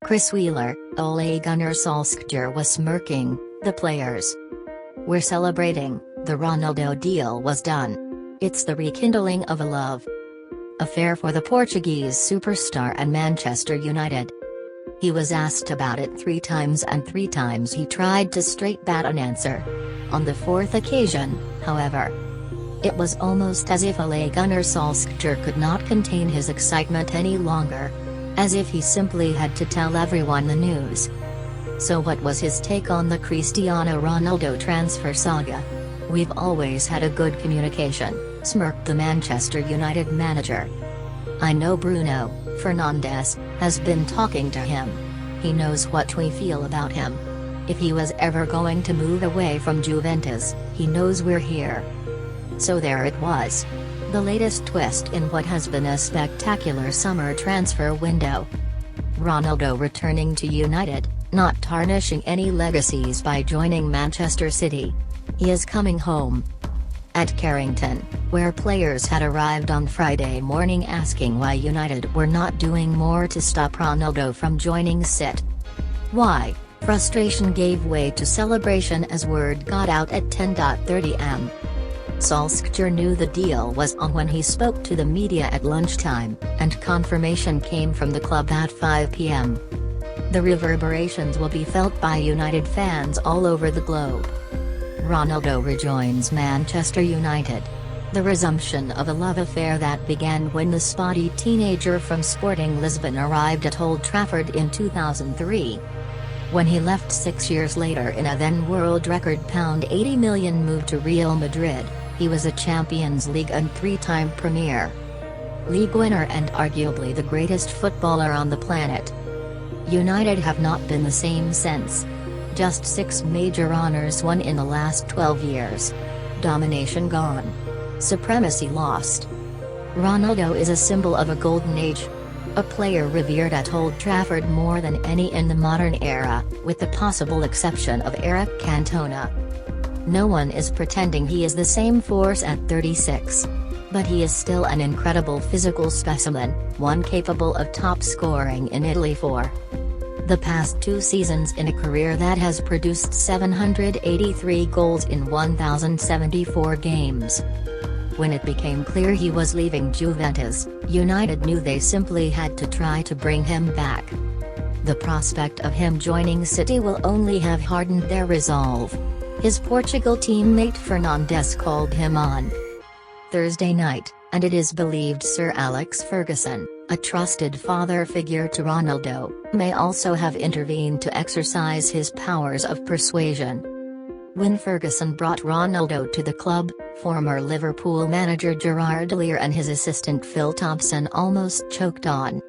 Chris Wheeler, Ole Gunnar Solskjaer was smirking, the players were celebrating, the Ronaldo deal was done. It's the rekindling of a love affair for the Portuguese superstar and Manchester United. He was asked about it 3 times and 3 times he tried to straight bat an answer. On the 4th occasion, however, it was almost as if Ole Gunnar Solskjaer could not contain his excitement any longer. As if he simply had to tell everyone the news. So what was his take on the Cristiano Ronaldo transfer saga? "We've always had a good communication," smirked the Manchester United manager. "I know Bruno Fernandes has been talking to him. He knows what we feel about him. If he was ever going to move away from Juventus, he knows we're here." So there it was. The latest twist in what has been a spectacular summer transfer window. Ronaldo returning to United, not tarnishing any legacies by joining Manchester City. He is coming home. At Carrington, where players had arrived on Friday morning asking why United were not doing more to stop Ronaldo from joining City. Why, frustration gave way to celebration as word got out at 10:30 am. Solskjaer knew the deal was on when he spoke to the media at lunchtime, and confirmation came from the club at 5 p.m. The reverberations will be felt by United fans all over the globe. Ronaldo rejoins Manchester United. The resumption of a love affair that began when the spotty teenager from Sporting Lisbon arrived at Old Trafford in 2003. When he left 6 years later in a then world record £80 million move to Real Madrid, he was a Champions League and 3-time Premier League winner and arguably the greatest footballer on the planet. United have not been the same since. Just 6 major honours won in the last 12 years. Domination gone. Supremacy lost. Ronaldo is a symbol of a golden age. A player revered at Old Trafford more than any in the modern era, with the possible exception of Eric Cantona. No one is pretending he is the same force at 36. But he is still an incredible physical specimen, one capable of top scoring in Italy for the past 2 seasons in a career that has produced 783 goals in 1,074 games. When it became clear he was leaving Juventus, United knew they simply had to try to bring him back. The prospect of him joining City will only have hardened their resolve. His Portugal teammate Fernandes called him on Thursday night, and it is believed Sir Alex Ferguson, a trusted father figure to Ronaldo, may also have intervened to exercise his powers of persuasion. When Ferguson brought Ronaldo to the club, former Liverpool manager Gerard Lear and his assistant Phil Thompson almost choked on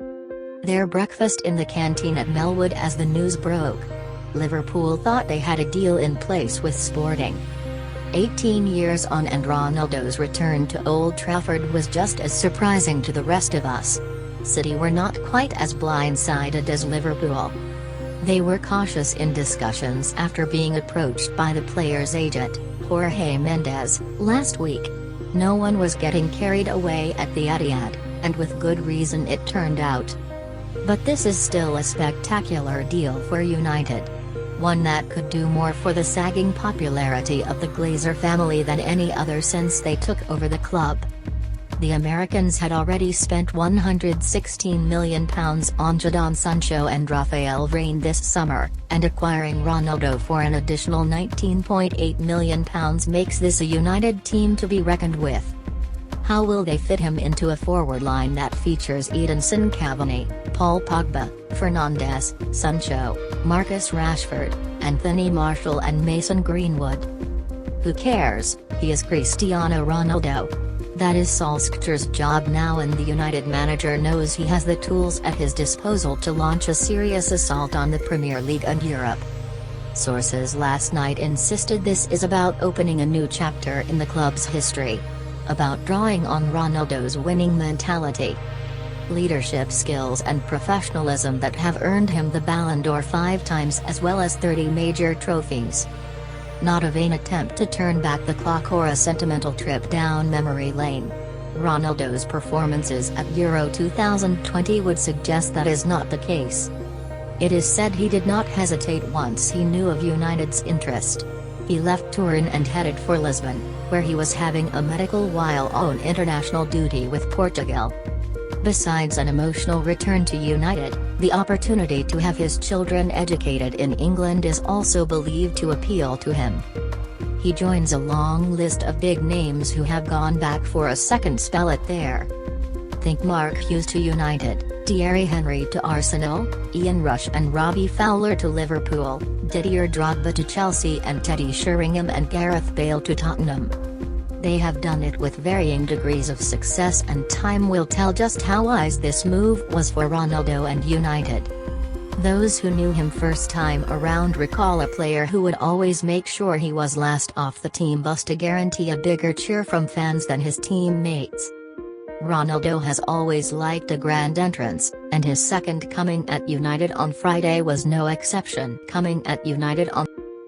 their breakfast in the canteen at Melwood as the news broke. Liverpool thought they had a deal in place with Sporting 18 years on, and Ronaldo's return to Old Trafford was just as surprising to the rest of us. City were not quite as blindsided as Liverpool. They were cautious in discussions after being approached by the player's agent, Jorge Mendes, last week. No one was getting carried away at the Etihad, and with good reason it turned out. But this is still a spectacular deal for United. One that could do more for the sagging popularity of the Glazer family than any other since they took over the club. The Americans had already spent £116 million on Jadon Sancho and Rafael Varane this summer, and acquiring Ronaldo for an additional £19.8 million makes this a United team to be reckoned with. How will they fit him into a forward line that features Edinson Cavani, Paul Pogba, Fernandes, Sancho, Marcus Rashford, Anthony Martial and Mason Greenwood? Who cares? He is Cristiano Ronaldo. That is Solskjaer's job now, and the United manager knows he has the tools at his disposal to launch a serious assault on the Premier League and Europe. Sources last night insisted this is about opening a new chapter in the club's history. About drawing on Ronaldo's winning mentality, leadership skills and professionalism that have earned him the Ballon d'Or 5 times as well as 30 major trophies. Not a vain attempt to turn back the clock or a sentimental trip down memory lane. Ronaldo's performances at Euro 2020 would suggest that is not the case. It is said he did not hesitate once he knew of United's interest. He left Turin and headed for Lisbon, where he was having a medical while on international duty with Portugal. Besides an emotional return to United, the opportunity to have his children educated in England is also believed to appeal to him. He joins a long list of big names who have gone back for a second spell at there. Think Mark Hughes to United, Thierry Henry to Arsenal, Ian Rush and Robbie Fowler to Liverpool, Didier Drogba to Chelsea and Teddy Sheringham and Gareth Bale to Tottenham. They have done it with varying degrees of success, and time will tell just how wise this move was for Ronaldo and United. Those who knew him first time around recall a player who would always make sure he was last off the team bus to guarantee a bigger cheer from fans than his teammates. Ronaldo has always liked a grand entrance, and his second coming at United on Friday was no exception. Coming at United on